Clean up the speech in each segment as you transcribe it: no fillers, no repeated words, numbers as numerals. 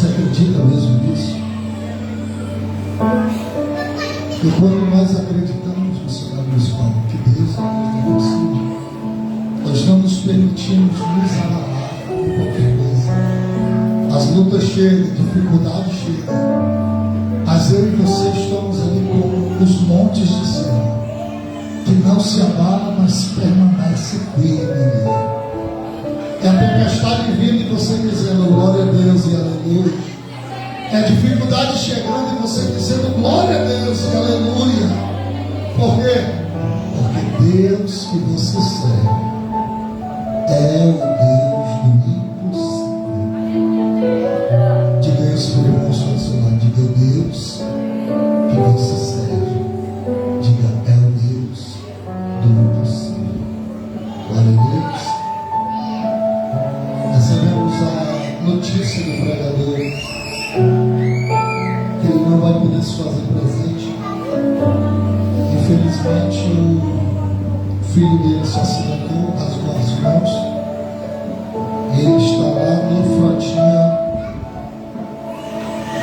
Você acredita mesmo nisso? E quando nós acreditamos, missionário municipal, que Deus é possível, nós não nos permitimos nos amarrar por qualquer coisa. As lutas chegam, dificuldades chegam, mas eu e você estamos ali como os montes de Sião, que não se abala, mas permanece firme. É a tempestade vindo e você dizendo glória a Deus e aleluia. É a dificuldade chegando e você dizendo glória a Deus e aleluia. Por quê? Porque Deus que você serve é o Deus do impossível. Diga isso para o irmão ao seu lado. Diga o Deus que você serve. Diga é o Deus do impossível. Glória a Deus. Recebemos a notícia do pregador que ele não vai poder se fazer presente. Infelizmente o filho dele se acidentou, rasgou as mãos. Ele está lá no Frotinha,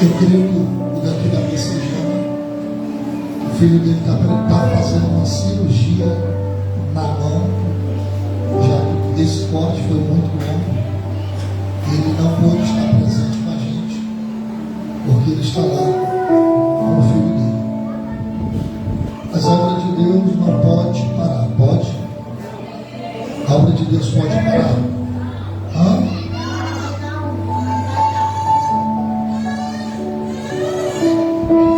eu creio que daqui da Messejana. O filho dele está fazendo uma cirurgia na mão, já que esse corte foi muito longo. Ele não pôde estar presente com a gente, porque ele está lá com o filho dele. Mas a obra de Deus não pode parar. Pode? A obra de Deus pode parar? Hã?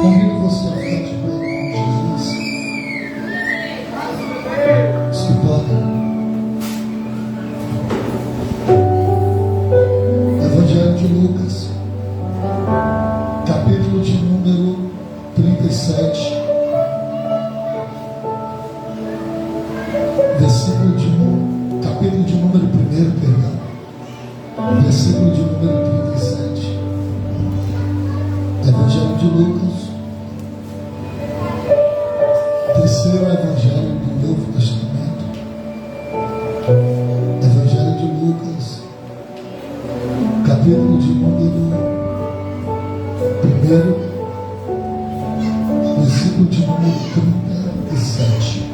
Convido você a ficar de pé com Jesus. Os que podem. Evangelho de Lucas, capítulo de número 37, capítulo de número 1, perdão, versículo de número 37. Evangelho de Lucas, terceiro evangelho do Novo Testamento. Evangelho de Lucas, capítulo de número 1, versículo de número 37.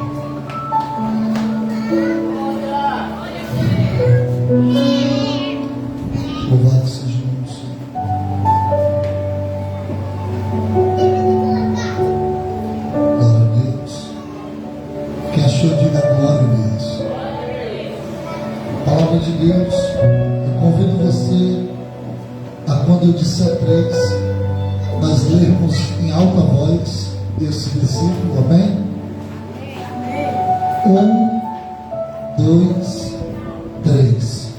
Louvado seja o nome do Senhor. Glória a Deus. Quem achou, diga glória a Deus. Palavra de Deus. Eu convido você a, quando eu disser 3, nós lermos em alta voz esse versículo, amém? 1, 2, 3.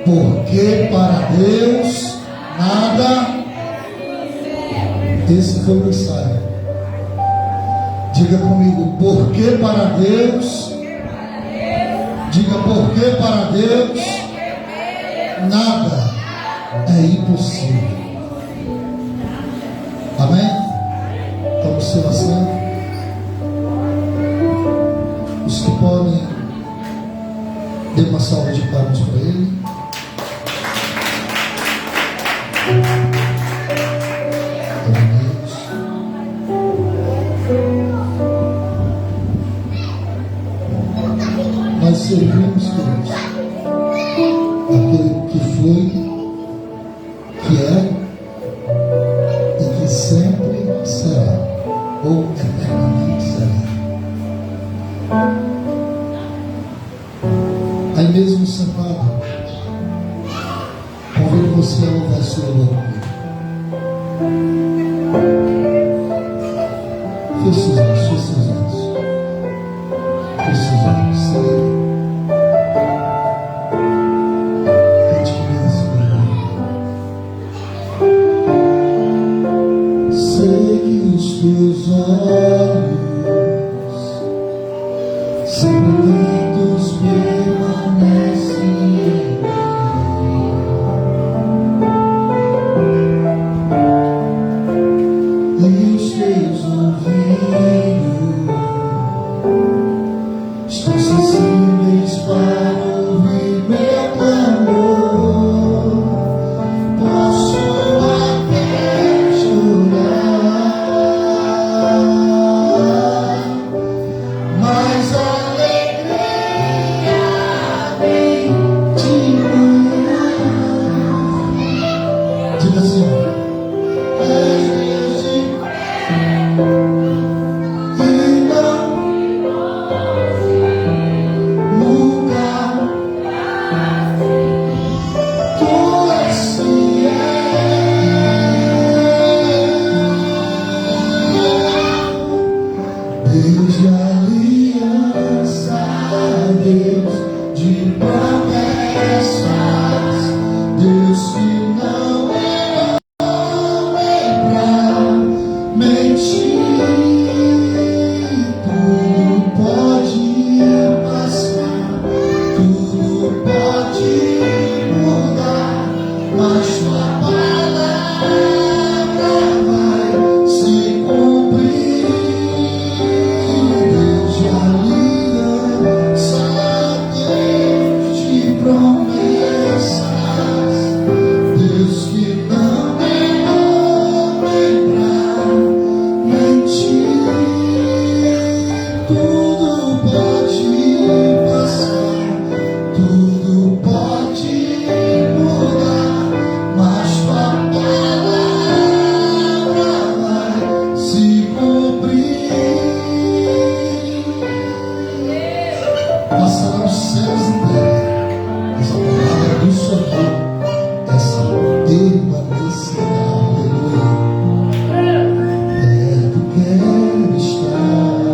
Porque para Deus nada. Esse foi o ensaio. Diga comigo, porque para Deus. Diga, porque para Deus nada é impossível. Amém? Tome seu assento. Os que podem, dê uma salva de palmas para ele. Nós servimos, queridos, aquele que foi, que é e que sempre será, ou eternamente será. Aí mesmo sentado, convido você a louvar o Senhor comigo. Feche seus olhos, feche seus olhos. Feche seus olhos. Sei que os teus olhos sempre lindos permanecem em mim. E os teus ouvidos estão sensíveis para ouvir meu clamor. Posso passarão os céus e terra, mas a palavra do Senhor, essa permanecerá. Aleluia. Perto quero estar,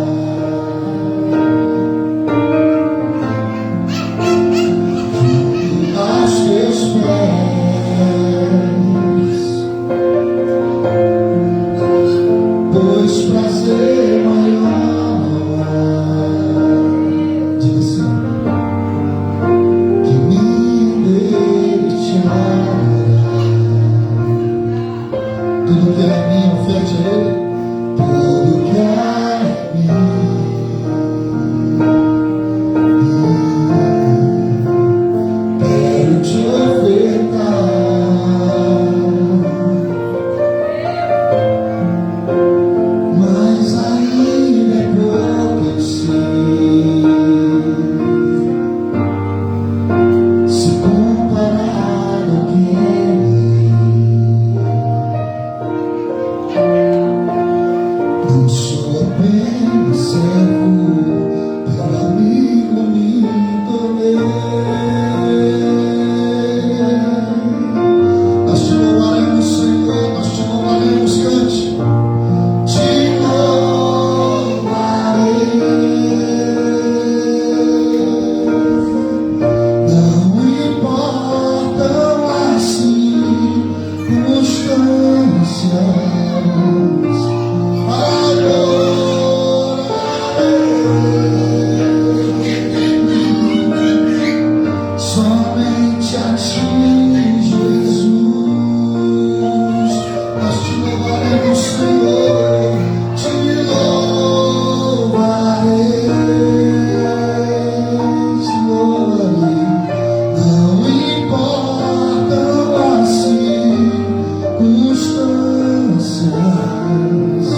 junto aos teus pés, pois prazer maior não há. Diga assim, que me deleitar. Tudo que é minha, oferte a Ele. Tudo que é minha, quero te ofertar. Mas ainda é pouco, eu sei, se comparado ao que não sou apenas servo, teu amigo me tornei. Nós te louvaremos, Senhor, nós te louvaremos, cante. Te louvarei. Não importam assim circunstâncias, somente a ti, Jesus. Nós te louvaremos, Senhor, te louvarei, te louvarei. Não importam as circunstâncias,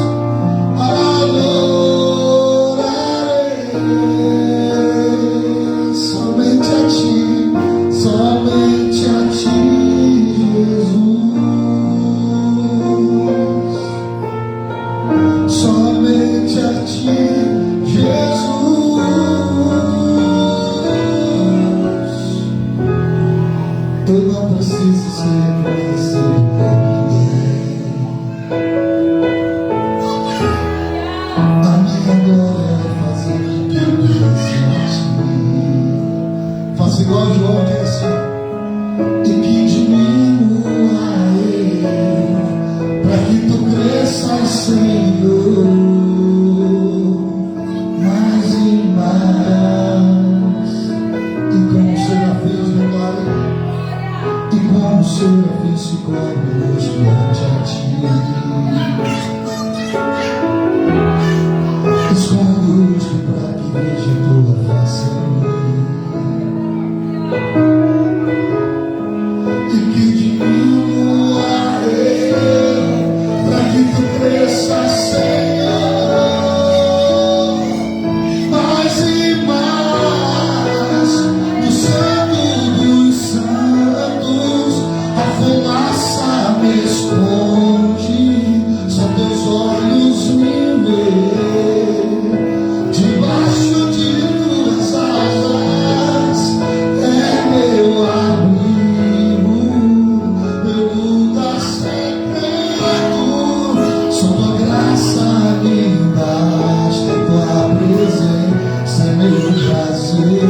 adorarei somente a ti, somente a ti, Jesus. Somente a ti, Jesus. Eu não preciso ser reconhecido por ninguém. A minha glória é fazer com que eu pense a ti. Faça igual a João disse, e que diminua eu, para que tu cresças, Senhor, mais e mais. E como o serafim de glória, e como o serafim se cobre hoje diante a ti. Esconde o rosto para que veja tua face em mim. E que diminua eu, para que tu cresças, Senhor, mais e mais. No santo dos santos, a fumaça me esconde, só teus olhos me veem. Debaixo de tuas asas é meu abrigo, meu lugar secreto. Só tua graça me basta, tua presença é meu prazer.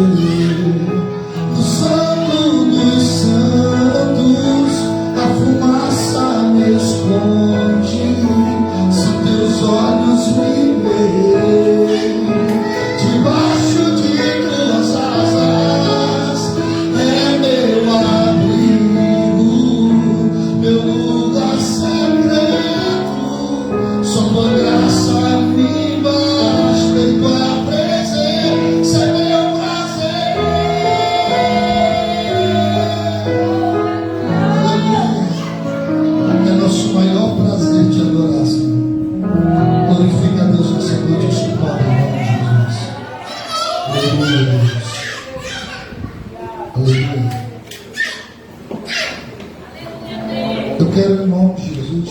No santo dos santos, a fumaça me esconde, se teus olhos me veem. Debaixo de tuas asas é meu abrigo, meu lugar secreto. Só tua graça me basta, e tua presença é meu prazer. Aleluia. É nosso maior prazer te adorar, Senhor. Glorifica a Deus nessa noite, este pobre em nome de Jesus. Aleluia, Deus. Aleluia. Eu quero, em nome de Jesus,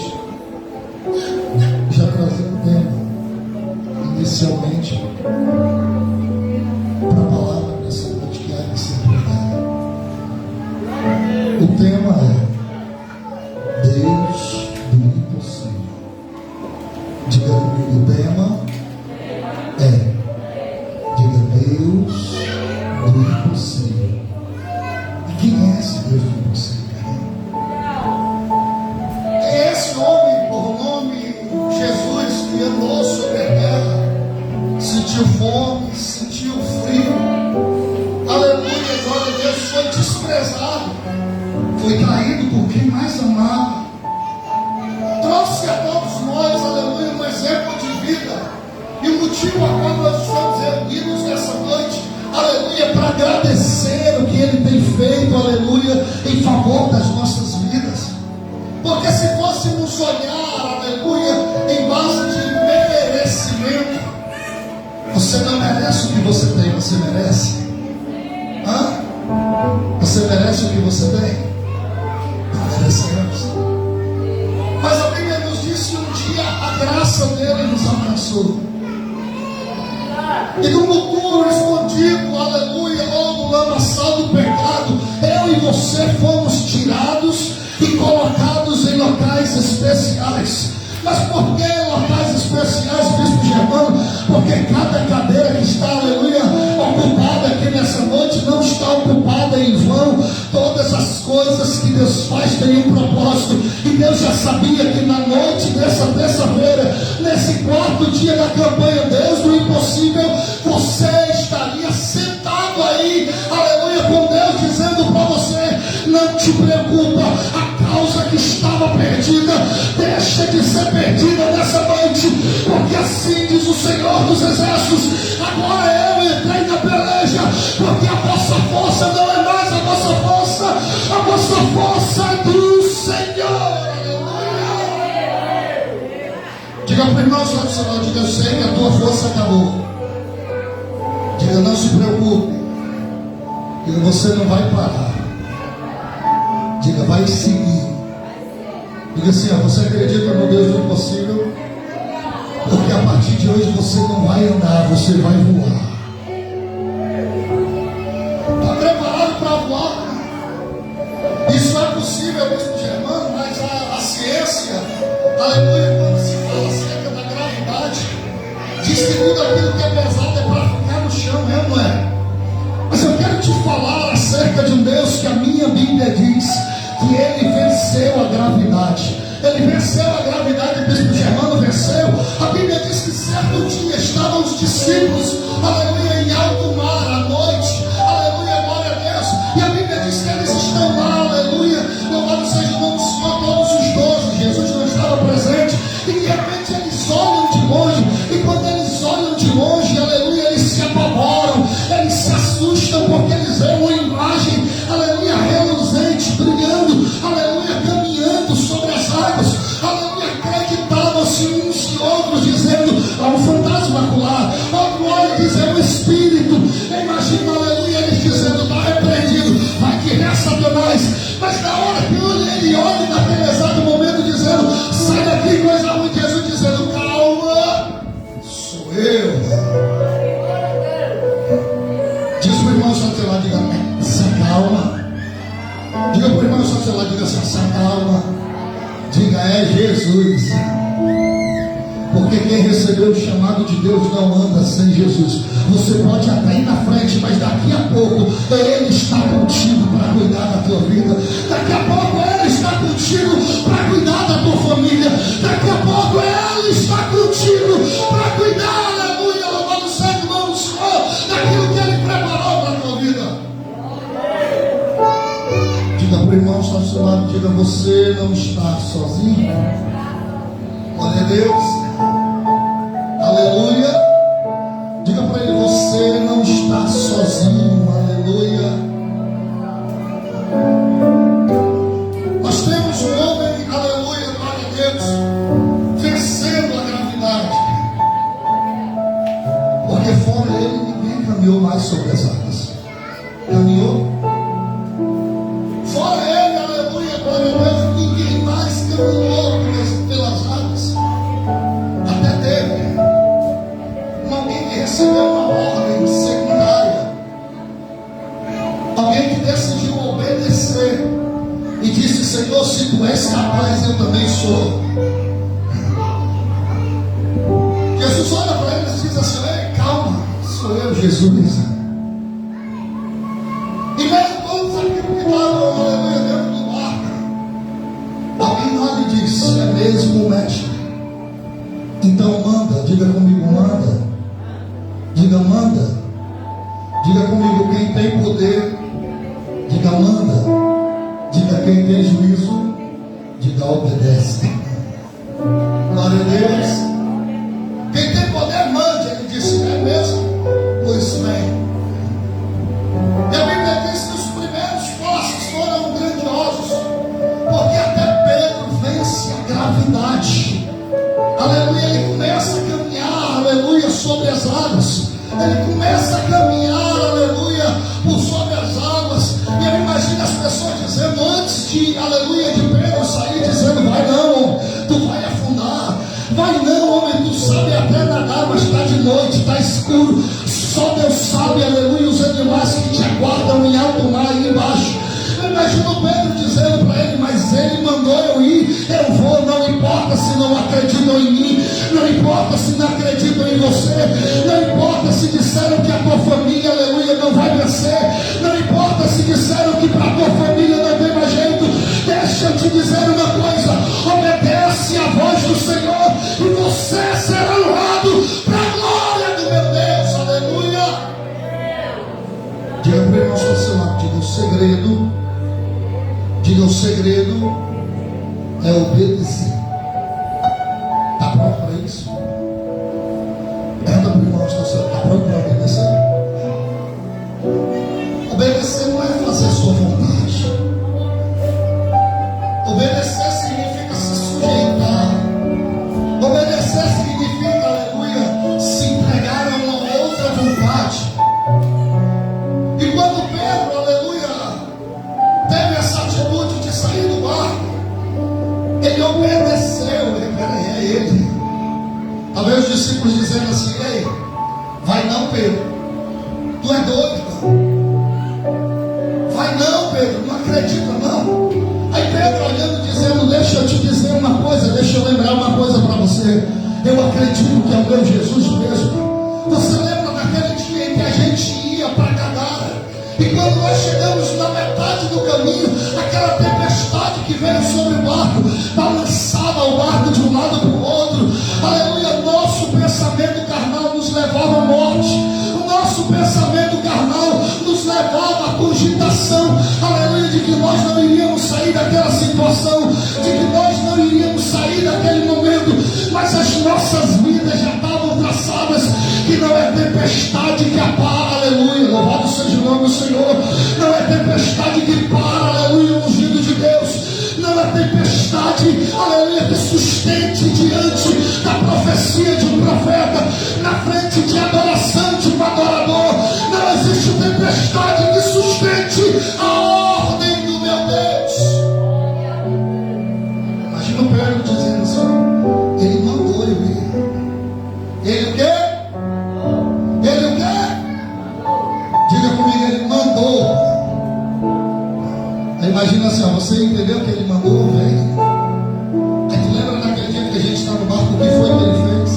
já trazer um tema inicialmente para a palavra. o tema é Deus do impossível. Diga comigo, o tema é, diga, Deus do impossível. E quem é esse Deus do impossível? É esse homem, por nome Jesus, que andou sobre a terra, sentiu fome, sentiu frio, aleluia, glória a Deus, foi desprezado, foi traído por quem mais amava, trouxe a todos nós, aleluia, um exemplo de vida. E o motivo a qual nós estamos reunidos nessa noite, aleluia, para agradecer o que Ele tem feito, aleluia, em favor das nossas vidas. Porque se fôssemos olhar, aleluia, em base de merecimento, você não merece o que você tem, você merece? Hã? Você merece o que você tem? Não merecemos. Mas a Bíblia nos diz que um dia a graça dele nos alcançou. E no futuro escondido, aleluia, ou no lamaçal do pecado, eu e você fomos tirados e colocados em locais especiais. Mas por que locais especiais, Bispo Germano? Porque cada cadeira que está, aleluia, ocupada aqui nessa noite, não está ocupada em vão. Todas as coisas que Deus faz têm um propósito. E Deus já sabia que na noite dessa terça-feira, nesse quarto dia da campanha Deus do Impossível, você estaria sentado aí, aleluia, com Deus dizendo para você: não te preocupa, a causa que estava perdida deixa de ser perdida nessa noite, porque assim diz o Senhor dos Exércitos: agora eu entrei na peleja, porque a vossa força não é mais a vossa força é do Senhor. Aleluia. Diga para o irmão, diga: eu sei que a tua força acabou. Diga: não se preocupe, diga: você não vai parar. Diga: vai seguir. Diga assim: você acredita no Deus do impossível? Porque a partir de hoje você não vai andar, você vai voar. Está preparado para voar? Isso é possível, Bispo Germano, mas a ciência, aleluia, quando se fala acerca da gravidade, diz que tudo aquilo que é pesado é para ficar no chão, é ou não é? Mas eu quero te falar acerca de um Deus que a minha Bíblia diz que Ele venceu a gravidade. Ele venceu a gravidade, Bispo Germano venceu. A Bíblia diz que certo dia estavam os discípulos, aleluia, em alto mar à noite, aleluia, glória a Deus. E a Bíblia diz que eles estão lá, aleluia, louvado seja o nome do Senhor, todos os 12. Jesus não estava presente. E de repente eles olham de longe. E quando eles olham de longe, aleluia, eles se apavoram, eles se assustam, porque eles veem uma imagem, aleluia, reluzente, brilhando, aleluia, caminhando sobre as águas, aleluia, acreditavam-se uns e outros, dizendo: há um fantasma acolá. Outro olha e diz: é um espírito. Imagina, aleluia, eles dizendo: está repreendido, vai que é Satanás. Mas na hora que ele olha, naquele exato momento, dizendo: sai daqui, coisa ruim. Jesus dizendo: calma, sou eu. Diz para o irmão Santelá, diga: se acalma. Diga para o irmão Santelá, diga: se acalma. Diga: é Jesus. Porque quem recebeu o chamado de Deus não anda sem Jesus. Você pode até ir na frente, mas daqui a pouco Ele está contigo para cuidar da tua vida. Daqui a pouco Ele está contigo para cuidar da tua família. Daqui a pouco Ele está contigo para cuidar, aleluia, louvado seja o nome do Senhor, daquilo que Ele preparou para a tua vida. Diga para o irmão que está ao seu lado, diga: você não está sozinho. Glória a Deus. Aleluia. Diga para ele: você não está sozinho. Aleluia. Nós temos um homem, aleluia, glória a Deus, vencendo a gravidade. Porque fora ele ninguém caminhou mais sobre as águas. Caminhou? Fora ele, aleluia, glória a Deus, ninguém mais caminhou pelas águas. Até teve alguém que recebeu uma ordem secundária, alguém que decidiu obedecer, se tu és capaz, eu também sou. Jesus olha para ele e diz assim: ei, calma, sou eu, Jesus. E mesmo todos aquilo que estavam, aleluia, dentro do barco, alguém lá lhe disse: é mesmo o mestre. Então manda, diga comigo, manda. Diga, manda. Diga comigo, quem tem poder, diga, manda. Diga, quem tem juízo, diga, obedece. Glória a Deus. Quem tem poder, mande. Ele disse: é mesmo? Pois vem. E a Bíblia diz que os primeiros passos foram grandiosos, porque até Pedro vence a gravidade. Aleluia, ele começa a caminhar, aleluia, sobre as águas. Ele começa a caminhar, aleluia, por sobre as águas. E eu imagino as pessoas dizendo, antes de, aleluia, de Pedro sair, dizendo: vai não, tu vai afundar. Vai não, homem, tu sabe até nadar, mas está de noite, está escuro. Só Deus sabe, aleluia, os animais que te aguardam em alto mar aí embaixo. Eu imagino Pedro dizendo para ele: mas ele mandou eu ir, eu vou, não importa se não acreditam em mim, não importa se não acreditam em você, não importa se disseram que a tua família, aleluia, não vai vencer, não importa se disseram que para a tua família não tem mais jeito. Deixa eu te dizer uma coisa: obedece a voz do Senhor e você será honrado para a glória do meu Deus, aleluia. Diga para o irmão ao seu lado, diga: o segredo, diga, o segredo é obedecer. Está pronto para isso? Pergunta para o irmão ao seu lado, está pronto para obedecer? Obedecer não é fazer a sua vontade. Obedecer significa se sujeitar. Obedecer significa, aleluia, se entregar a uma outra vontade. E quando Pedro, aleluia, teve essa atitude de sair do barco, ele obedeceu. É ele. Talvez os discípulos dizendo assim: ei, vai não, Pedro, tu é doido, vai não, Pedro, não acredita não. Aí Pedro olhando, dizendo: deixa eu te dizer uma coisa, deixa eu lembrar uma coisa para você. Eu acredito que é o meu Jesus mesmo. Você lembra daquele dia em que a gente ia para Gadara, e quando nós chegamos na metade do caminho, aquela tempestade que veio sobre o barco, balançava o barco de um lado para o outro, aleluia, nosso pensamento carnal nos levava à morte, o nosso pensamento carnal nos levava à cogitação, aleluia, de que nós não iríamos sair daquela situação, de que nós não iríamos sair daquele momento, mas as nossas vidas já estavam traçadas, que não é tempestade que apara, aleluia, louvado seja o nome do Senhor, não é tempestade que para, aleluia, o ungido de Deus, não é tempestade, aleluia, que sustente diante da profecia de um profeta, na frente de adoração de um adorador, não existe tempestade que sustente a ordem do meu Deus. Imagina o Pedro dizendo assim: ele mandou eu ir. Ele o quê? Ele o quê? Diga comigo: ele mandou. Aí imagina assim, ó, você entendeu que ele mandou, vem. Aí tu lembra daquele dia que a gente está no barco, o que foi que ele fez?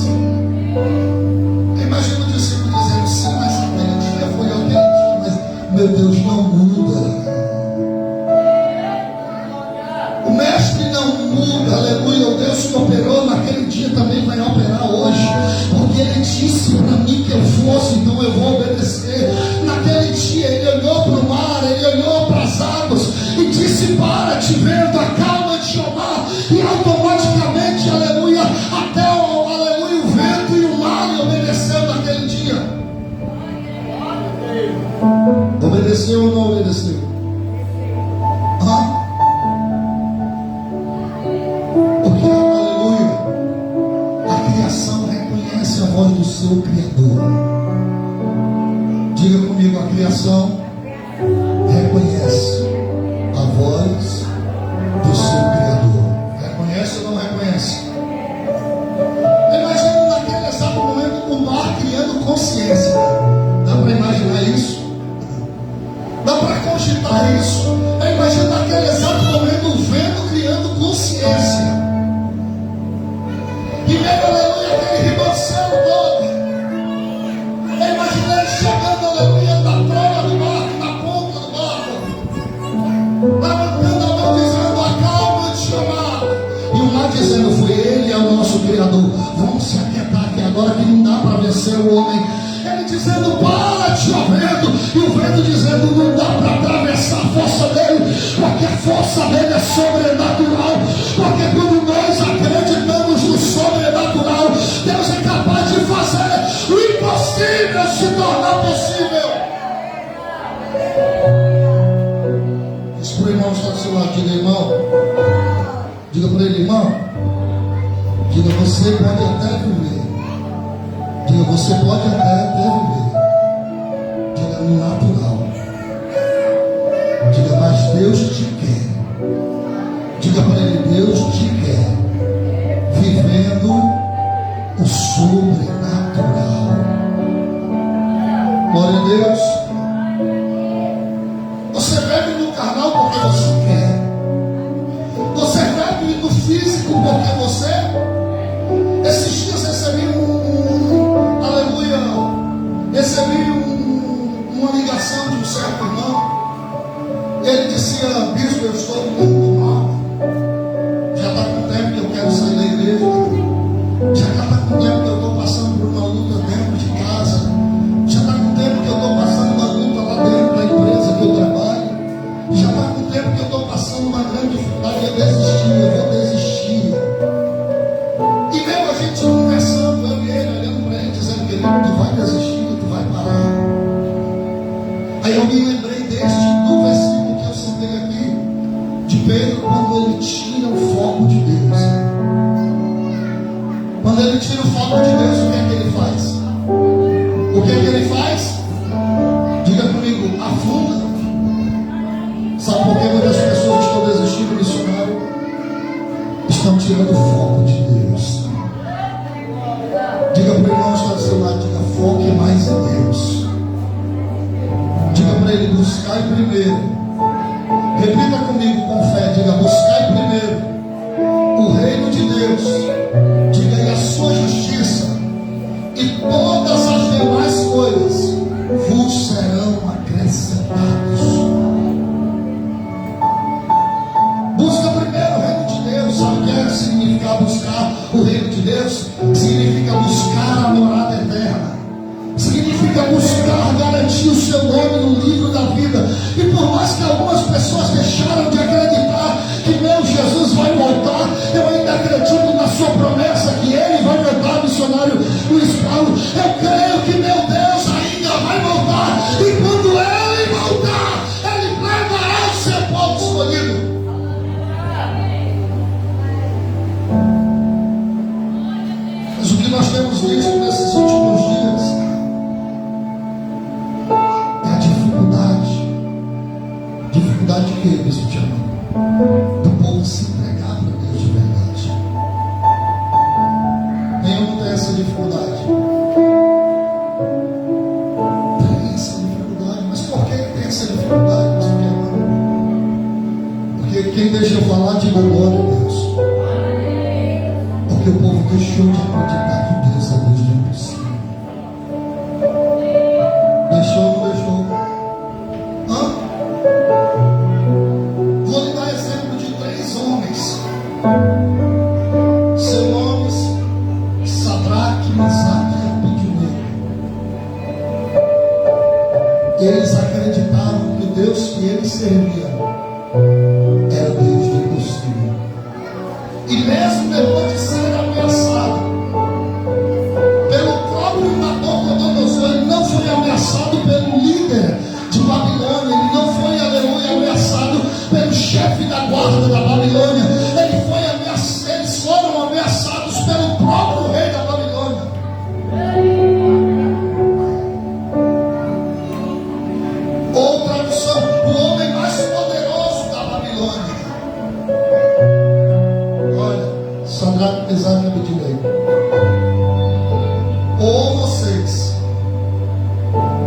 Aí imagina o discípulo dizendo: sim, mas aquele dia foi aquele dia, mas meu Deus, não muda. O mestre não muda, aleluia. O Deus que operou naquele dia também vai operar hoje, porque ele disse para mim que eu fosse, então eu vou obedecer. Naquele dia ele olhou para o mar, ele olhou para as águas e disse: para-te, vento, acalma-te, ó mar. E automaticamente, aleluia, até aleluia, o vento e o mar lhe obedeceu naquele dia. Obedeceu ou não obedeceu? Porque, aleluia, a criação reconhece a voz do seu Criador. Diga comigo: a criação reconhece a voz do seu Criador. Reconhece ou não reconhece? Imagina naquele exato momento o mar criando consciência. Dá para imaginar isso? Dá para cogitar isso? Imagina naquele exato momento o vento criando e o vento dizendo: não dá para atravessar a força dele, porque a força dele é sobrenatural. Porque quando nós acreditamos no sobrenatural, Deus é capaz de fazer o impossível se tornar possível. Diz para o irmão que está do seu lado: diga, irmão, diga para ele: irmão, diga, você pode até viver. Diga, você pode até viver. Diga, no natural. Diga, mas Deus te quer. Diga para ele: Deus te quer vivendo o sobrenatural. Glória a Deus. Você bebe no carnal porque você quer. Você bebe no físico porque você. Esses dias recebi uma ligação de um certo irmão. Ele dizia: bispo, eu estou muito mal. Já está com tempo que eu quero sair da igreja. Já está com tempo que eu estou passando por uma luta dentro de casa. Já está com tempo que eu estou passando uma luta lá dentro da empresa que eu trabalho. Já está com tempo que eu estou passando uma grande dificuldade. Eu vou desistir. E mesmo a gente conversando, eu e ele, olhando para ele, dizendo: querido, tu vai desistir, tu vai parar. Aí eu me lembrei do versículo que eu citei aqui, de Pedro, quando ele tira o foco de Deus. Quando ele tira o foco de Deus, o que é que ele faz? O que é que ele faz? Diga comigo: afunda. Sabe por que muitas pessoas que estão desistindo, missionário? Estão tirando o foco de Deus. Diga para o irmão que está do seu lado: diga, foque mais em Deus. Diga para ele: buscai primeiro. Repita comigo com fé: diga, buscai primeiro o reino de Deus. Diga, e a sua justiça, e todas as demais coisas vos serão acrescentadas. Busca primeiro o reino de Deus. Sabe o que é significar buscar o reino de Deus? Significa buscar a morada eterna. Significa buscar garantir o seu nome no livro da vida. E por mais que algumas pessoas deixaram de acreditar que meu Jesus vai voltar, eu ainda acredito na sua promessa que Ele vai voltar, missionário Luiz Paulo. Eu creio que meu Deus ainda vai voltar. E quando Ele voltar, Ele levará o seu povo escolhido. Mas o que nós temos visto nesses últimos dias é a dificuldade. Dificuldade de quê, bispo Tiago? Do povo se entregar para Deus de verdade. Nenhum tem essa dificuldade. Tem essa dificuldade. Mas por que tem essa dificuldade, bispo Tiago? Porque quem deixa eu falar, diga glória a Deus. Porque o povo deixou de acreditar que Deus é Deus do impossível. Deixou ou não deixou? Vou lhe dar exemplo de 3 homens. Seus nomes: Sadraque, Mesaque e Abednego. Eles acreditaram que o Deus que eles serviam era Deus do impossível. E mesmo depois de ser ameaçado pelo próprio Nabucodonosor, ele não foi ameaçado pelo líder de Babilônia, ele não foi, aleluia, ameaçado pelo chefe da guarda da Babilônia, eles foram ameaçados pelo próprio rei da Babilônia. Ou tradução: o homem mais poderoso da Babilônia. Olha, Sadraque, Mesaque e Abednego, ou vocês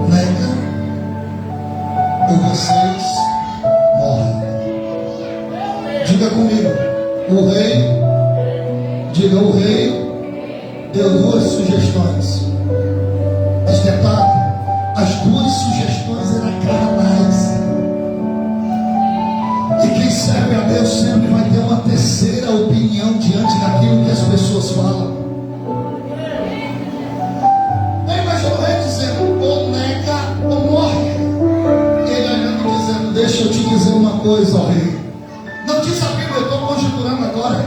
negam, ou vocês morrem. Diga comigo: o rei, diga, o rei deu 2 sugestões. Mas detalhe: as 2 sugestões eram carnais. E quem serve a Deus sempre vai ter uma terceira opinião diante daquilo que as pessoas falam. Eu imagino o rei dizendo: ou nega ou morre. coisa, ó rei. Não diz a Bíblia, eu estou conjecturando agora.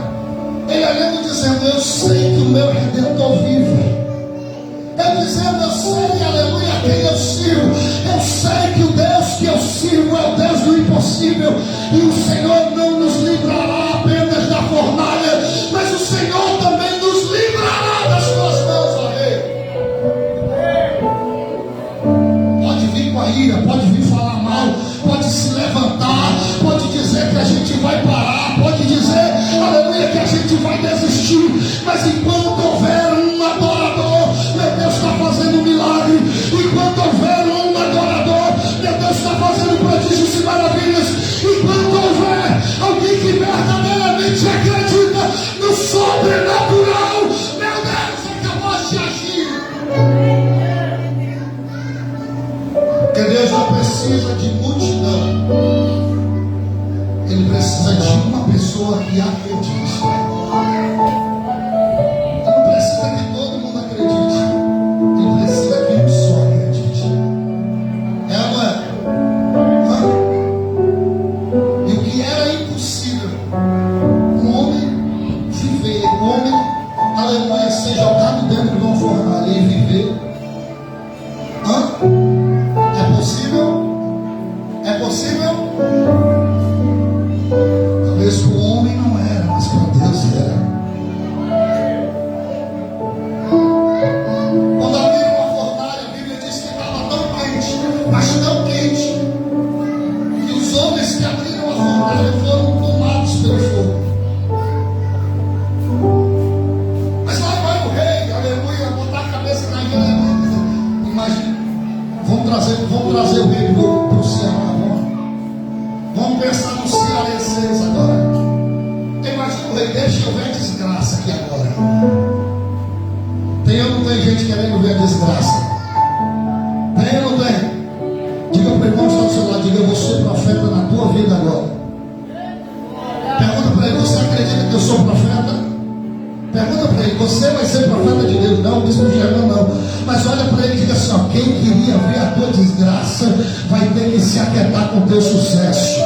Ele olhando dizendo: eu sei que o meu Redentor vive. Eu dizendo: eu sei, aleluia, quem eu sirvo. Eu sei que o Deus que eu sirvo é o Deus do impossível. E o Senhor não nos livrará apenas da fornalha, mas o Senhor também nos livrará das suas mãos, ó rei. Pode vir com a ira, pode vir falar mal, pode se levantar, pode dizer que a gente vai parar, pode dizer, aleluia, que a gente vai desistir. Mas enquanto houver um adorador, meu Deus está fazendo um milagre. Enquanto houver um adorador, meu Deus está fazendo prodígios e maravilhas. Enquanto houver alguém que verdadeiramente acredita no sobrenatural, meu Deus é capaz de agir. Porque Deus não precisa de multidão, Ele precisa de uma pessoa que acredite. Não precisa que todo mundo acredite, Ele precisa que um só acredite. É ou não é? E o que era impossível, um homem viver, um homem, aleluia, ser jogado dentro de uma fornalha e viver. É possível? É possível? Talvez para o homem não era, mas para Deus era. Quando abriram uma fornalha, a Bíblia diz que estava tão quente, mas tão quente, que os homens que abriram a fornalha foram tomados pelo fogo. Mas lá vai o rei, aleluia, botar a cabeça na ilha. Imagina, vamos trazer o rei para o céu. Vamos pensar no cearenses agora. Imagina o rei, deixa eu ver a desgraça aqui agora. Tem ou não tem gente querendo ver a desgraça? Tem ou não tem? Diga para o irmão que está do seu lado, diga: eu vou ser profeta na tua vida agora. Pergunta para ele: você acredita que eu sou profeta? Pergunta para ele: você vai ser profeta de Deus? Não, bispo de Germão não. Mas olha para ele e diga assim: ó, quem queria ver a tua desgraça vai ter que se aquietar com o teu sucesso.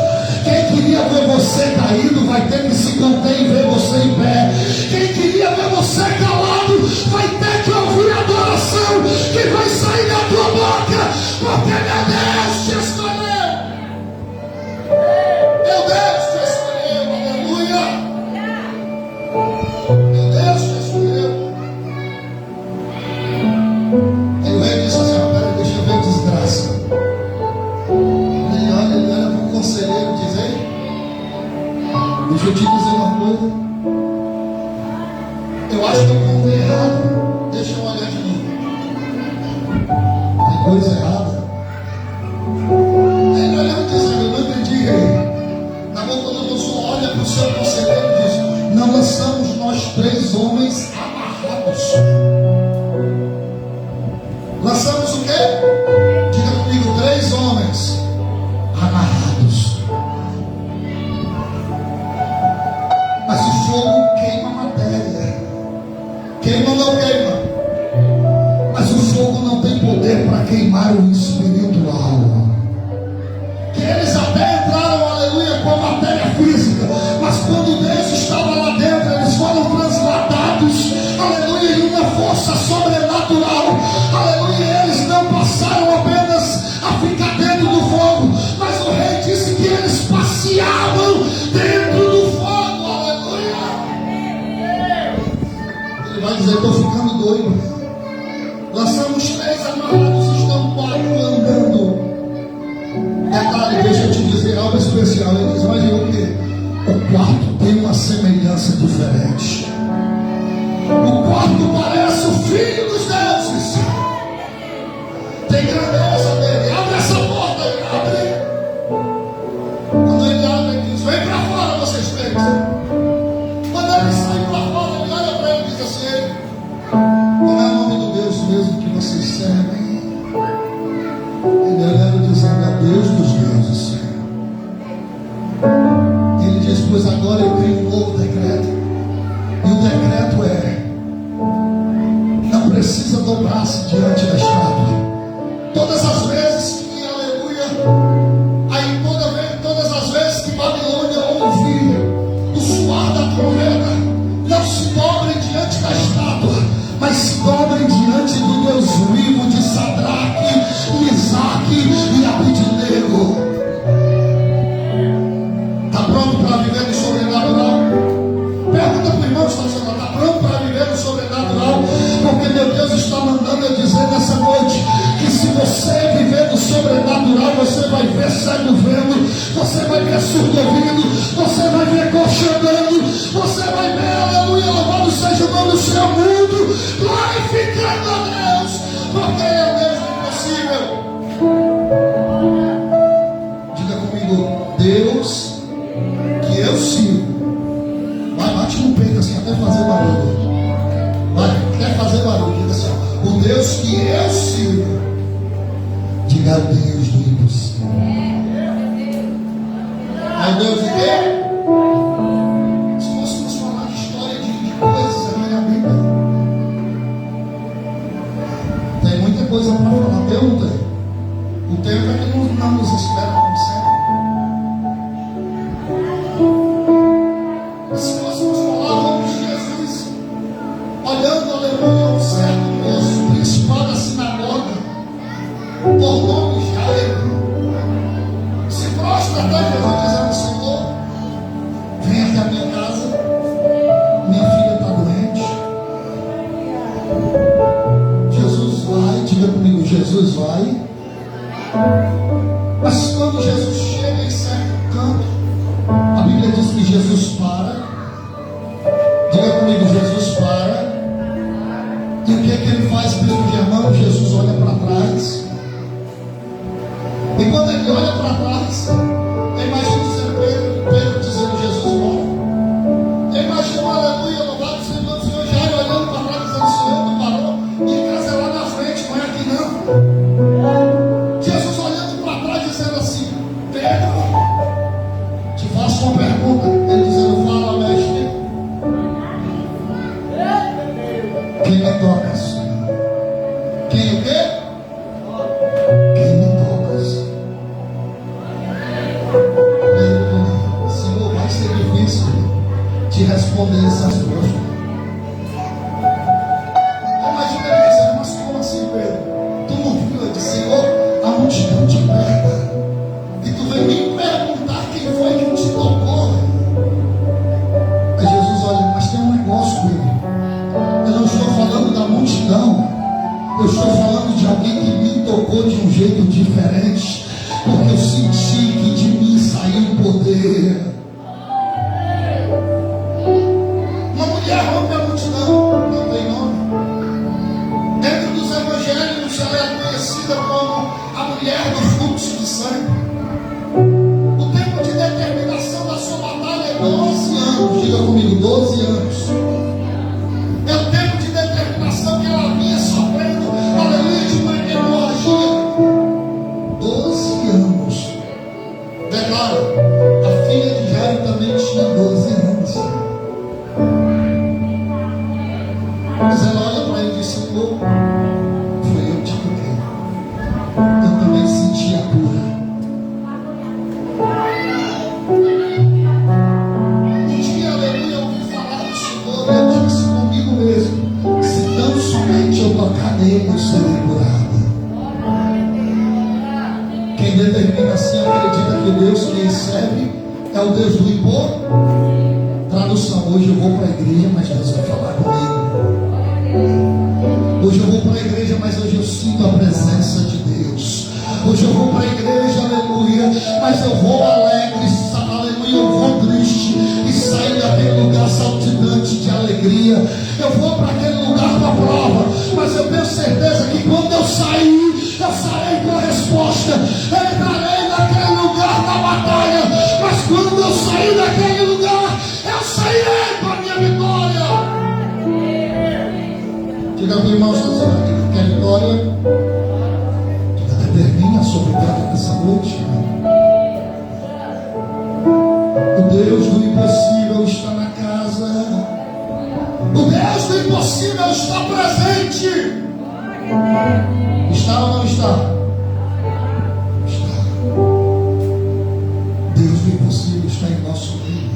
Quem queria ver você caído vai ter que se conter e ver você em pé. Quem queria ver você calado vai ter que ouvir a adoração que vai sair da tua boca, porque meu Deus te escolheu. Meu Deus te escolheu, aleluia. Meu Deus te escolheu. E o rei disse assim: ó, peraí, deixa eu ver a desgraça. Ele olha para o conselheiro e diz: ei, deixa eu te dizer uma coisa. Eu acho que eu contei errado. Deixa eu olhar de novo. Tem coisa errada. Ele olhando e dizendo: eu não entendi, rei. Nabucodonosor olha para o seu conselheiro e diz: não lançamos nós 3 homens amarrados? Lançamos o quê? Diga comigo: 3 homens amarrados. Mas o fogo queima a matéria. Queima ou não queima? Mas o fogo não tem poder para queimar o espiritual. Que eles até entraram, aleluia, com a matéria física, mas quando Deus estava lá dentro, eles foram transladados, aleluia, em uma força sobrenatural, aleluia. Eles não passaram apenas a ficar dentro do fogo, mas o rei disse que eles passeavam dentro do fogo, aleluia. Ele vai dizer: estou ficando doido. Lançamos 3 amarrados, estão 4 andando. Detalhe, deixa eu te dizer algo especial. Ele diz: mas o que? O quarto tem uma semelhança diferente. O quarto parece o filho dos deuses. Tem grandeza dele. Abre essa porta, ele abre. Quando ele abre, ele diz: vem para fora, vocês 3. Quando ele sai para fora, ele olha para ele e diz assim: como é o nome do Deus mesmo que vocês servem? Ele olhando dizendo: é Deus dos deuses. Ele diz: pois agora eu tenho um novo decreto. E o decreto é: não precisa dobrar-se diante da estátua. Todas as vezes que, aleluia, aí todas as vezes que quando Jesus chega em certo canto, a Bíblia diz que Jesus para. Diga comigo, Jesus para. E o que é que ele faz, bispo Germano? Jesus olha para trás. E quando ele olha para trás, eu imagino ser Pedro dizendo: Jesus para. Eu imagino, aleluia, louvado seja o Senhor, já olhando para trás, dizendo: Senhor, tu parou. E casa é lá na frente, não é aqui não. Jesus olhando para trás, dizendo assim: Pedro, te faço uma pergunta. Ele dizendo: fala, mestre. Quem me toca, Senhor? Quem o quê? Quem me toca, Senhor, vai ser difícil te responder essas coisas. Imagina ele dizendo: mas como assim, Pedro? Tu não viu? Eu disse: Senhor, a multidão te pega e tu vem me perguntar quem foi que te tocou. Aí Jesus olha: mas tem um negócio, Pedro. Eu não estou falando da multidão, eu estou falando de alguém que me tocou de um jeito diferente, porque eu senti que de mim saiu poder. Uma mulher rompe a multidão, não tem nome. Dentro dos evangelhos ela é conhecida como a mulher do fluxo de sangue. O tempo de determinação da sua batalha é 12 anos. Diga comigo, 12 anos. É o tempo de determinação que ela vinha sofrendo, aleluia, de uma hemorragia. 12 anos. Declara, a filha de Jairo também tinha 12 anos. Mas ela olha para ele e diz: Senhor, foi eu que te toquei. Eu também senti a cura. Um dia, aleluia, eu ouvi falar do Senhor e eu disse comigo mesmo: se tão somente eu tocar nele, eu serei curado. Quem determina assim acredita que o Deus que ele serve é o Deus do impor. Tradução: hoje eu vou para a igreja, mas Deus vai falar comigo. Hoje eu vou para a igreja, mas hoje eu sinto a presença de Deus. Hoje eu vou para a igreja, aleluia, mas eu vou alegre, aleluia, eu vou triste e saio daquele lugar saltitante de alegria. Eu vou para aquele lugar da prova, mas eu tenho certeza que quando eu sairei com a resposta. Eu entrarei naquele lugar da batalha, mas quando eu sair daquele lugar, eu sairei com a minha vitória. Diga para o irmão, que a vitória determina a sua vitória nessa noite. O Deus do impossível está na casa. O Deus do impossível está presente. Está ou não está? Está. Deus do impossível está em nosso meio.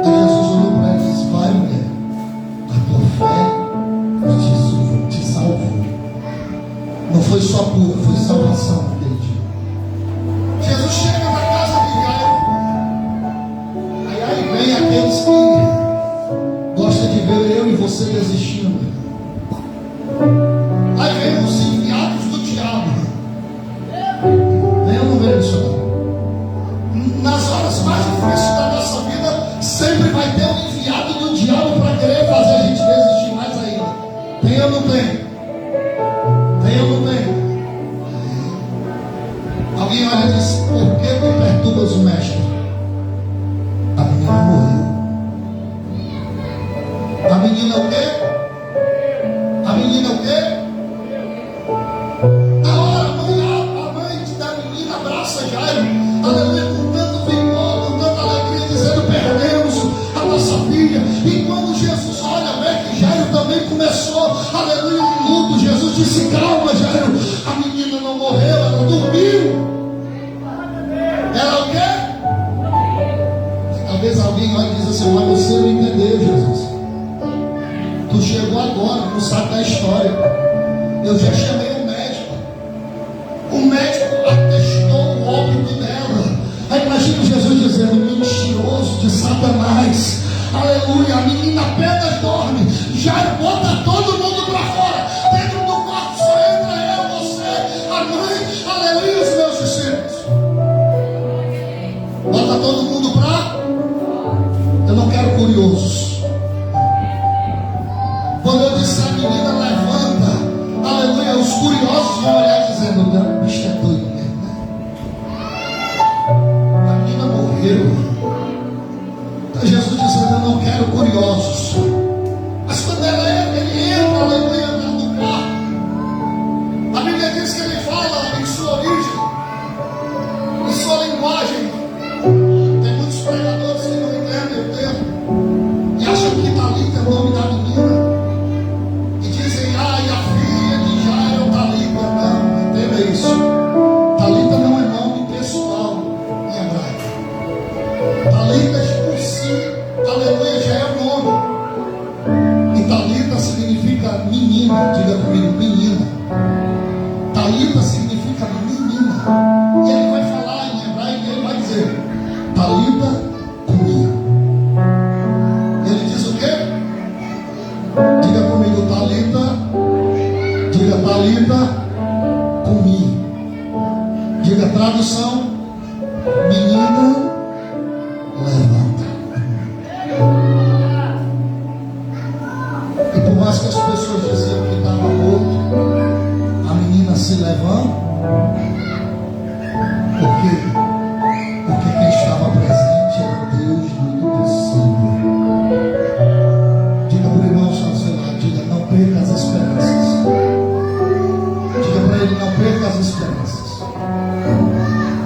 Aí Jesus olhou para ele e disse: vai, mulher, a tua fé te salvou. Não foi só cura, foi salvação naquele dia. Jesus chega na casa de Jairo. Aí vem aqueles que gostam de ver eu e você desistindo. Aí vem os enviados do diabo. Eu não vejo isso não. Nas horas mais difíceis da nossa vida, sempre vai ter um enviado do diabo para querer fazer a gente desistir mais ainda. Tem ou não tem? Tem ou não tem? Alguém olha e diz: por que tu perturbas o mestre? A menina morreu. A menina o quê? A menina o quê? A hora, a mãe da menina abraça Jairo, aleluia, com tanto vigor, com tanta alegria, dizendo: perdemos a nossa filha. E quando Jesus olha, vê que Jairo também começou, aleluia, um luto. Jesus disse: calma, Jairo, a menina não morreu, ela dormiu. Ela o quê? Talvez alguém olhe e diz assim: mas você não entendeu, Jesus. Tu chegou agora, não sabe da história. Eu já chamei o médico. O médico atestou o óbito dela. Aí imagina Jesus dizendo: mentiroso de Satanás. Aleluia, a menina apenas dorme. Já bota todo mundo para fora. Dentro do quarto só entra eu, você Nós vamos olhar dizendo: o bicho é doido mesmo, né? A menina morreu. Então Jesus dizendo: eu não quero curiosos. Mas quando ele entra, aleluia, no carro, a Bíblia diz que ele fala em sua origem, em sua linguagem. Tem muitos pregadores que não entendem o termo e acham que Talita é o nome da menina e dizem: ai, a filha de Jairo Talita. Não, entenda isso. Talita não é nome pessoal em hebraico. Talita por si, aleluia, já é o nome. E Talita significa menina. Diga comigo, menina. Talita significa menina. E ele vai falar em hebraico e ele vai dizer: Talita comigo. Ele diz o quê? Diga comigo, Talita. Diga, Talita comigo. Diga, tradução: menina, levanta. E por mais que as pessoas diziam que estava morto, a menina se levanta. Por quê? Porque quem estava presente era Deus do impossível. Diga para o irmão ao seu lado, diga: não perca as esperanças. Diga para ele: não perca as esperanças.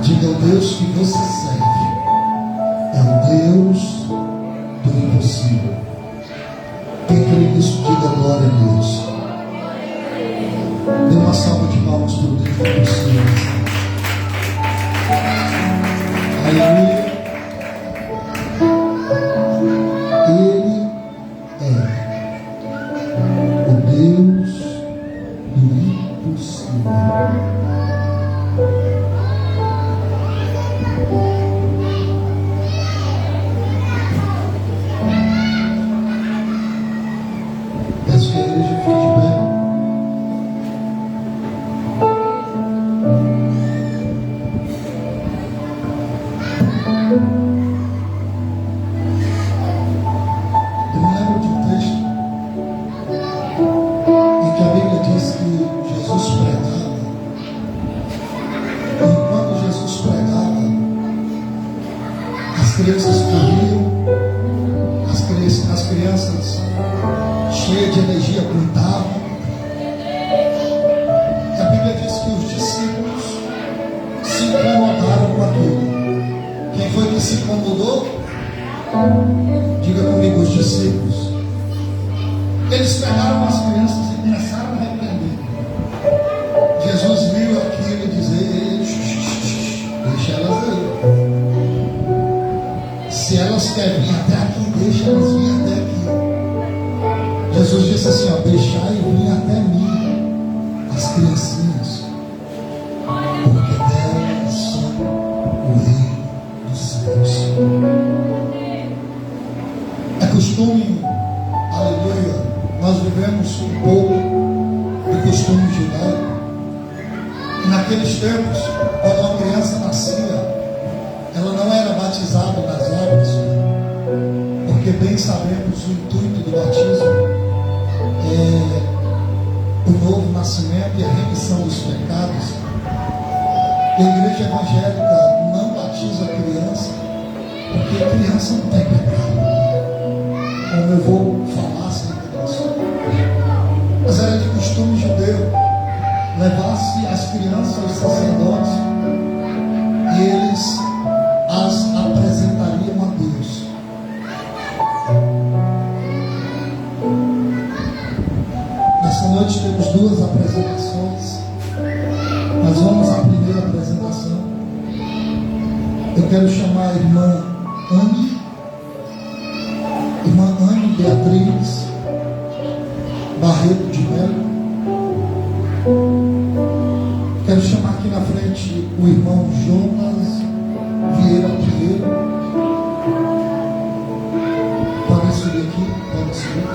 Diga: o Deus que você serve é o Deus do impossível. Quem crê nisso, diga glória a Deus. Dê uma salva de palmas para o Deus do impossível. Aleluia. Ele é o Deus do impossível. Peço que a igreja fique de pé. Eu me lembro de um texto em que a Bíblia diz que Jesus pregava. E quando Jesus pregava, as crianças corriam, as crianças cheias de energia gritavam. E a Bíblia diz que os discípulos se incomodaram com aquilo. Quem foi que se incomodou? Diga comigo, os discípulos. Eles pegaram as crianças e começaram a repreender. Jesus viu aquilo e disse: deixa elas aí. Se elas querem vir até aqui, deixa elas vir até aqui. Jesus disse assim: deixai vir até mim as criancinhas, porque delas são o reino dos céus. É costume, aleluia, nós vivemos um pouco do costume judaico. E naqueles tempos, quando uma criança nascia, ela não era batizada nas águas, porque bem sabemos o intuito do batismo é o novo nascimento e a remissão dos pecados. E a igreja evangélica não batiza a criança, porque a criança não tem pecado. Como eu vou falar sem criança. Mas era de costume judeu levar-se as crianças aos sacerdotes e eles as apresentariam a Deus. Nessa noite temos duas apresentações. Nós vamos à primeira apresentação. Eu quero chamar a irmã Anne Beatriz Barreto de Melo. Quero chamar aqui na frente o irmão Jonas Vieira Pinheiro. Podem subir aqui, podem subir.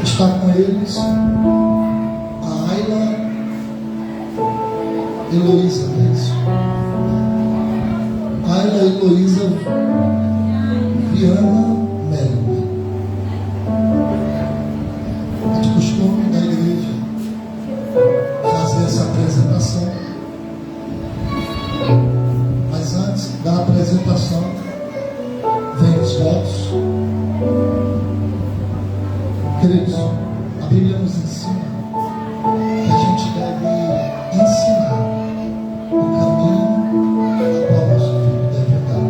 Está com eles a Ayla Heloísa, é isso? A Ayla Heloísa Viviana Mello. É de costume da igreja fazer essa apresentação. Mas antes da apresentação, vem os votos. Queridos, a Bíblia nos ensina que a gente deve ensinar o caminho a qual nosso filho deve andar.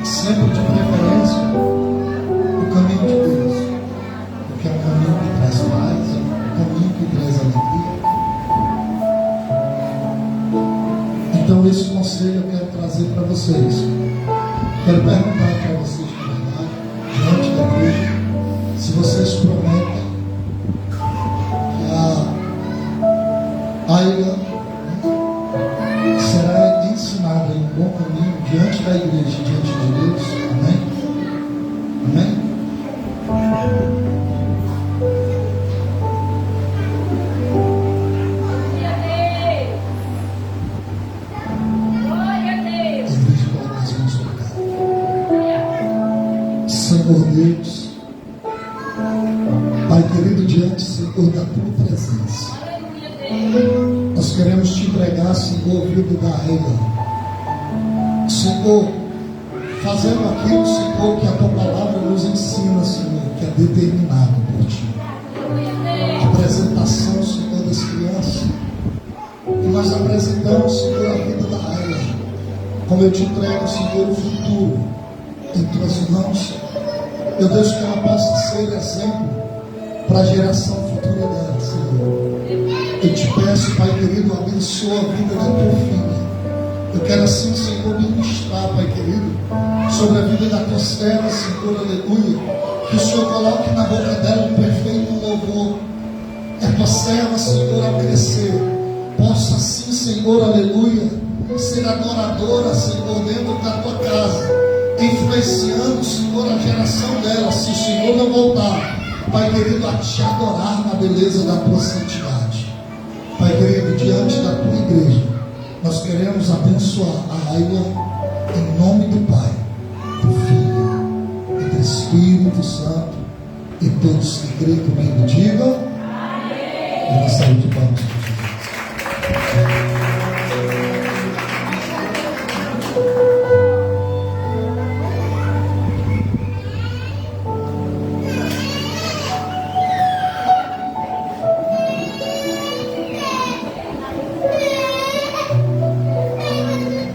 Sempre de preferência, o caminho de Deus, porque é um caminho que traz paz, é um caminho que traz alegria. Então, esse conselho eu quero trazer para vocês. Quero perguntar para vocês, de verdade, diante da igreja, se vocês prometem que a Ayla será ensinada em um bom caminho diante da igreja, diante de Deus. Amém? Amém? Senhor Deus, Pai querido, diante, Senhor, da tua presença, nós queremos te entregar, Senhor, a vida da Ayla. Senhor, fazendo aquilo, Senhor, que a tua palavra nos ensina, Senhor, que é determinado por ti. A apresentação, Senhor, das crianças, e nós apresentamos, Senhor, a vida da Ayla. Como eu te entrego, Senhor, o futuro em tuas mãos, Senhor. Meu Deus, que ela possa ser exemplo para a geração futura dela, Senhor. Eu te peço, Pai querido, abençoa a vida da tua filha. Eu quero assim, Senhor, ministrar, Pai querido, sobre a vida da tua serva, Senhor, aleluia. Que o Senhor coloque na boca dela um perfeito louvor. Que a tua serva, Senhor, ao crescer, possa assim, Senhor, aleluia, ser adoradora, Senhor, dentro da tua casa, influenciando, Senhor, a geração dela, se o Senhor não voltar, Pai querido, a te adorar na beleza da tua santidade. Pai querido, diante da tua igreja, nós queremos abençoar a Ayla em nome do Pai, do Filho e do Espírito Santo, e todos que creem comigo digam amém. E na saúde de palmas de Jesus.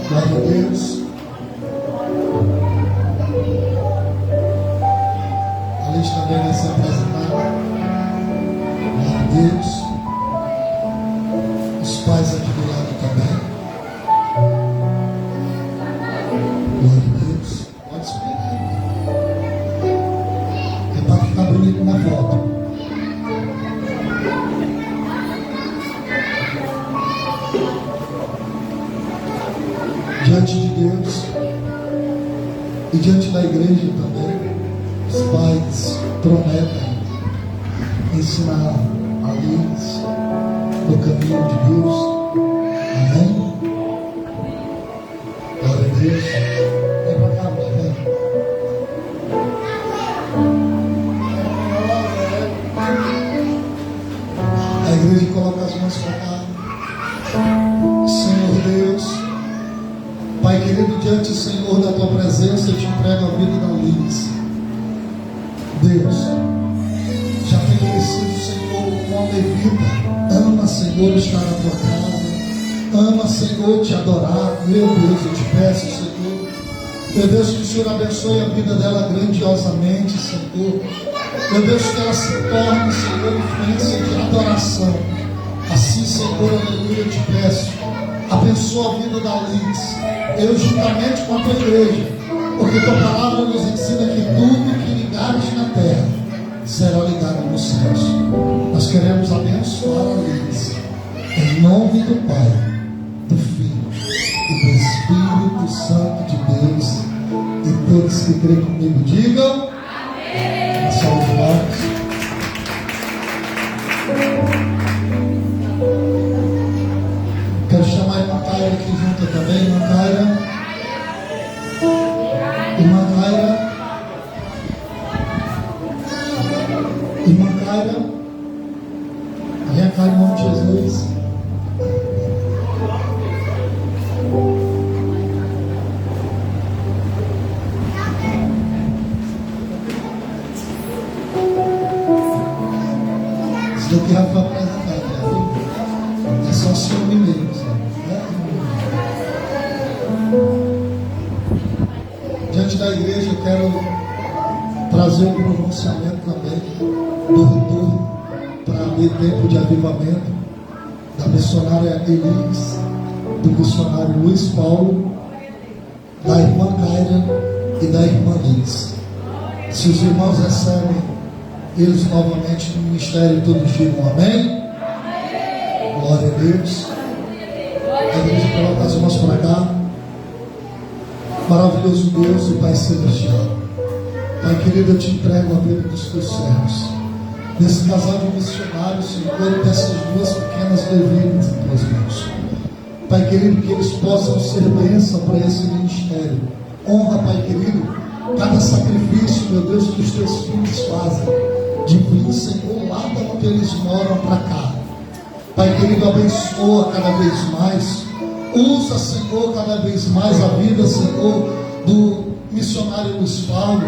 Glória a Deus. A lista também vai ser apresentada. Glória a Deus. Os pais aqui do lado também. Glória a Deus. Pode subir. É para ficar bonito na foto. Diante de Deus e diante da igreja também, os pais prometem ensinar a eles no caminho de Deus. Amém? Glória a Deus. Vem para cá, vem. A igreja coloca as mãos para cá. Senhor Deus, Pai querido, diante, Senhor, da tua presença, eu te entrego a vida da Liz. Deus, já tem crescido, Senhor, como levita. Ama, Senhor, estar na tua casa. Ama, Senhor, te adorar. Meu Deus, eu te peço, Senhor. Meu Deus, que o Senhor abençoe a vida dela grandiosamente, Senhor. Meu Deus, que ela se torne, Senhor, influência de adoração. Assim, Senhor, aleluia, eu te peço. Abençoa a vida da Liz. Eu juntamente com a tua igreja, porque tua palavra nos ensina que tudo que ligares na terra será ligado nos céus. Nós queremos abençoar a Liz em nome do Pai, do Filho e do Espírito Santo de Deus. E todos que creem comigo digam amém. Salve Marcos. Quero chamar a irmã Caira aqui junto também, irmã Caira. Irmã Caira, venha cá em nome de Jesus. Isso daqui já foi apresentado, é só ciúme mesmo, sabe? Diante da igreja eu quero trazer um pronunciamento também do retorno para abrir tempo de avivamento da missionária Elis, do missionário Luiz Paulo, da irmã Caira e da irmã Liz. Se os irmãos recebem eles novamente no ministério, todos digam amém. Glória a Deus. A igreja coloca as mãos para cá. Maravilhoso Deus e Pai Celestial, Pai querido, eu te entrego a vida dos teus servos, desse casal de missionários, Senhor, e dessas duas pequenas levinas em tuas mãos. Pai querido, que eles possam ser bênção para esse ministério. Honra, Pai querido, cada sacrifício, meu Deus, que os teus filhos fazem de vir, Senhor, lá de onde eles moram para cá. Pai querido, abençoa cada vez mais. Usa, Senhor, cada vez mais a vida, Senhor, do missionário Luiz Paulo.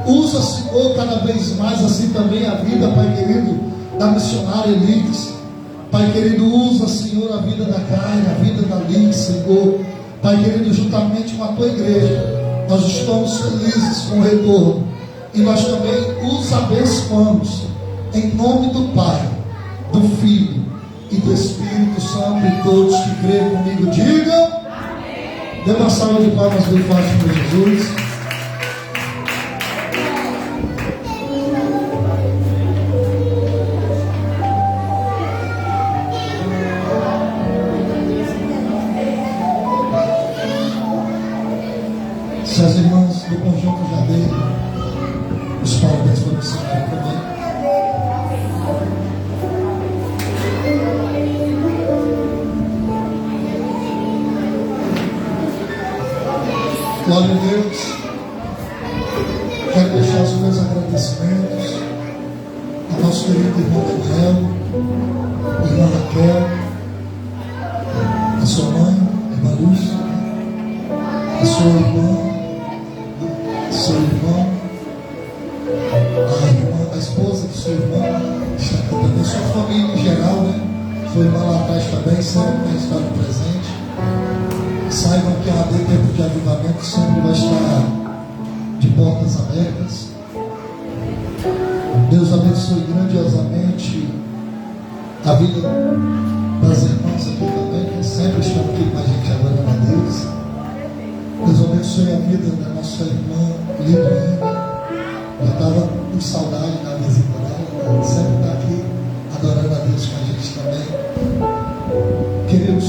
Usa, Senhor, cada vez mais assim também a vida, Pai querido, da missionária Elis. Pai querido, usa, Senhor, a vida da Caira, a vida da Liz, Senhor. Pai querido, juntamente com a tua igreja, nós estamos felizes com o retorno. E nós também os abençoamos, em nome do Pai, do Filho e do Espírito Santo. E todos que creem comigo digam amém. Dê uma salva de palmas bem forte para Jesus. Se as irmãs do conjunto já deram os parabéns para você também. Glória a Deus. Quero deixar os meus agradecimentos ao nosso querido irmão Daniel, irmã Raquel, a sua mãe, irmã Lúcia, a sua irmã, seu irmão, a esposa do seu irmão, está aqui também, sua família em geral, né? Sua irmã lá atrás também, sempre tem estado presente. Saibam que a AD Tempo de Avivamento sempre vai estar de portas abertas. Deus abençoe grandiosamente a vida das irmãs aqui também, que sempre estão aqui com a gente adorando a Deus. Deus abençoe a vida da nossa irmã Lidinha. Eu estava com saudade da visita dela, ela sempre está aqui adorando a Deus com a gente também. Queridos,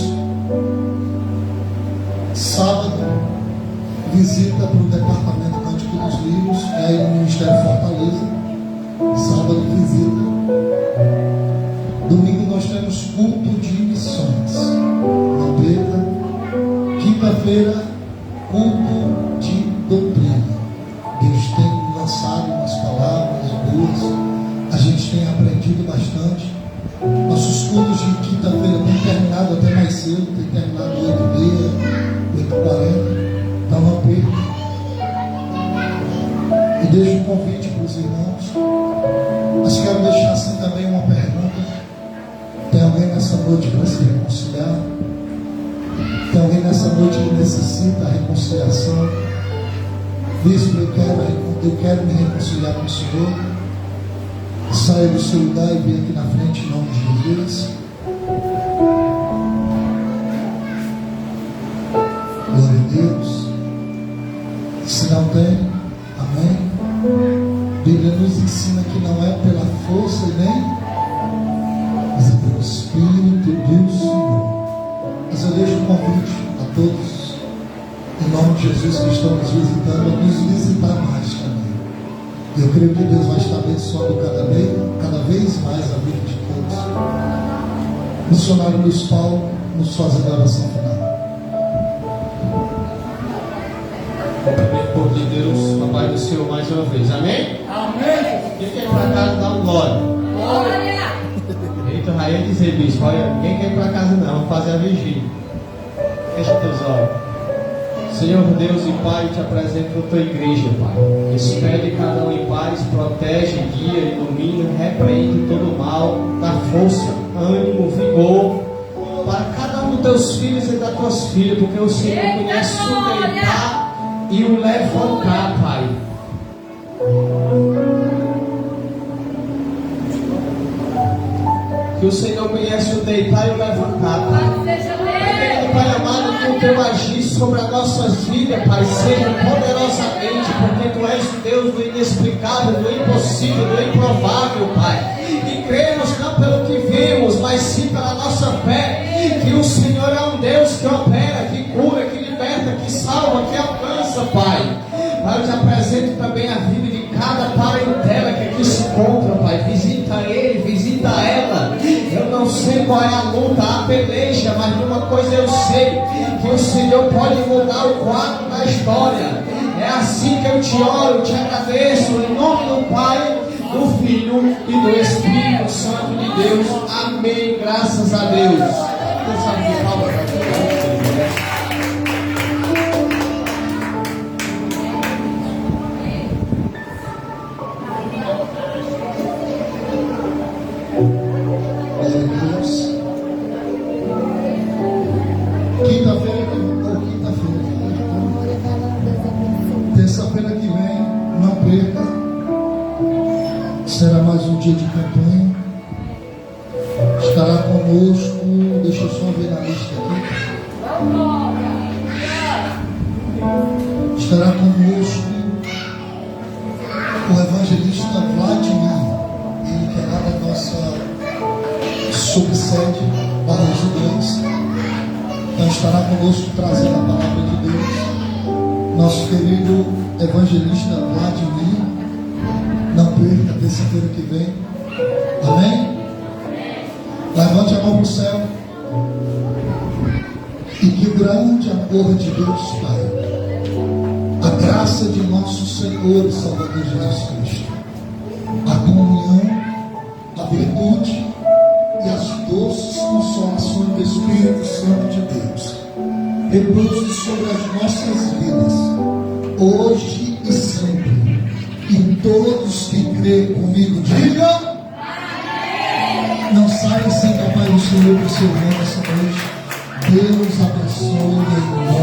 sábado, visita para o Departamento Cântico dos Livros, é aí no Ministério Fortaleza. Sábado, visita. Domingo nós temos culto de missões. Não perca. Quinta-feira, culto de doutrina. Deus tem lançado umas palavras boas, a gente tem aprendido bastante. Nossos cultos de quinta-feira têm terminado até mais cedo, tem terminado 8h30, 8h40, então não perca. E deixo um convite para os irmãos, mas quero deixar assim também uma pergunta. Tem alguém nessa noite para se reconciliar? Tem alguém nessa noite que necessita a reconciliação? Bispo, eu quero me reconciliar com o Senhor. Saia do seu lugar e venha aqui na frente em nome de Jesus. Glória a Deus. Se não tem, amém. A Bíblia nos ensina que não é pela força e nem, mas é pelo Espírito do Senhor. Mas eu deixo um convite a todos, em nome de Jesus, que estão nos visitando, a nos visitar mais também. Eu creio que Deus vai estar abençoando cada vez mais a vida de todos. Missionário Luiz Paulo, nos fazendo a oração final. Cumprimento o povo de Deus, com a paz do Senhor mais uma vez. Amém? Amém. Quem quer ir para casa, dá um glória. Glória. Eita, eu ia dizer, bispo, olha, ninguém quer ir para casa não, vamos fazer a vigília. Fecha teus olhos. Senhor Deus e Pai, te apresento a tua igreja, Pai. Despede cada um em paz, protege, guia, ilumina, repreende todo o mal, dá força, ânimo, vigor para cada um dos teus filhos e das tuas filhas, porque o Senhor conhece o deitar e o levantar, Pai. Que o Senhor conhece o deitar e o levantar, Pai. Pai amado, que o teu agir sobre as nossas vidas, Pai, seja poderosamente, porque tu és o Deus do inexplicável, do impossível, do improvável, Pai. E cremos não pelo que vimos, mas sim pela nossa fé, que o Senhor é um Deus que opera, que cura, que liberta, que salva, que alcança, Pai. Pai, eu te apresento também a vida de cada parentela que aqui se encontra, Pai. Visita ele, visita ela. Eu não sei qual é a luta, a peleja, mas de uma coisa eu sei, que o Senhor pode mudar o quadro da história. É assim que eu te oro, te agradeço, em nome do Pai, do Filho e do Espírito Santo de Deus. Amém, graças a Deus. Você sabe que palma para Deus. Terça-feira que vem, não perca. Será mais um dia de campanha. Estará conosco. Deixa eu só ver na lista aqui. Estará conosco o evangelista Vladimir. Ele que é lá da nossa subsede, Barros do Grandes. Então estará conosco trazendo a palavra de Deus. Nosso querido evangelista Vladimir. Não perca, terça-feira que vem. Amém? Levante a mão para o céu. E que o grande amor de Deus Pai, a graça de nosso Senhor e Salvador Jesus Cristo, a comunhão, a virtude e as doces consolações do Espírito Santo de Deus repouse sobre as nossas vidas, hoje e sempre. E todos que creem comigo, digam: não saia sem a paz do Senhor para o seu nome essa noite. Deus abençoe em nome